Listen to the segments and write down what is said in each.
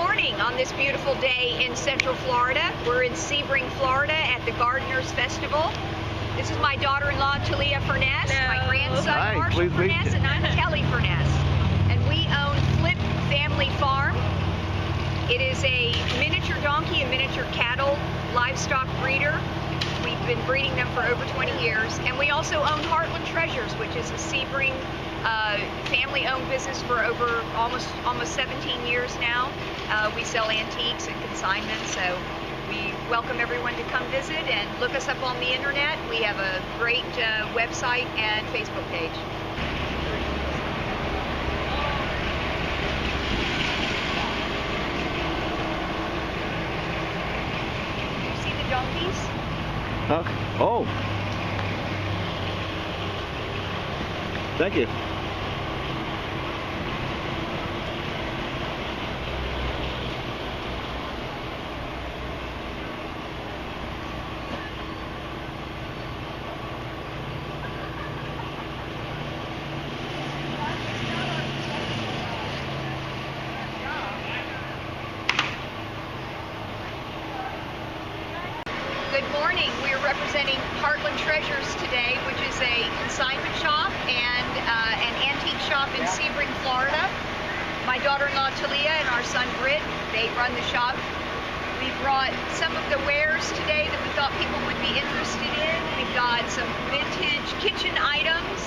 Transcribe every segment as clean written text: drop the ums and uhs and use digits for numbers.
morning on this beautiful day in Central Florida. We're in Sebring, Florida at the Gardeners Festival. This is my daughter-in-law, Talia Furness, my grandson, Hi, Marshall Furness, and I'm Kelly Furness. And we own Flip Family Farm. It is a miniature donkey and miniature cattle livestock breeder. We've been breeding them for over 20 years. And we also own Heartland Treasures, which is a Sebring family-owned business for over almost 17 years now. We sell antiques and consignments, so we welcome everyone to come visit and look us up on the internet. We have a great website and Facebook page. You see the donkeys? Okay. Oh. Thank you. Good morning. We are representing Heartland Treasures today, which is a consignment shop and an antique shop in Sebring, Florida. My daughter-in-law Talia and our son Britt, they run the shop. We brought some of the wares today that we thought people would be interested in. We've got some vintage kitchen items.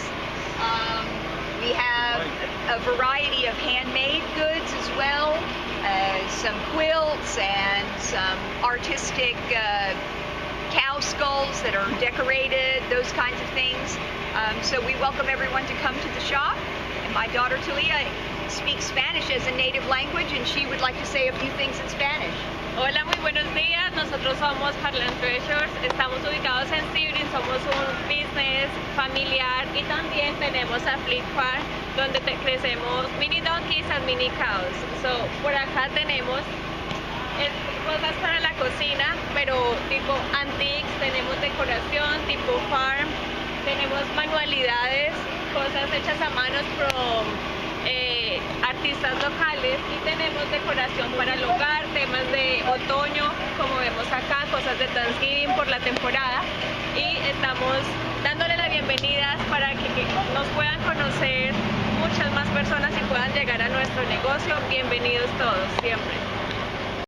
We have a variety of handmade goods as well, some quilts and some artistic cow skulls that are decorated, those kinds of things. So we welcome everyone to come to the shop. And my daughter Talia speaks Spanish as a native language, and she would like to say a few things in Spanish. Hola, muy buenos días. Nosotros somos Heartland Treasures. Estamos ubicados en Sebring. Somos un business familiar y también tenemos a Flip Farm, donde crecemos mini donkeys and mini cows. So, por acá tenemos cosas para la cocina, pero tipo antiques, tenemos decoración tipo farm, tenemos manualidades, cosas hechas a manos por artistas locales, y tenemos decoración para el hogar, temas de otoño, como vemos acá, cosas de Thanksgiving por la temporada, y estamos dándole la bienvenida para que nos puedan conocer muchas más personas y puedan llegar a nuestro negocio. Bienvenidos todos, siempre.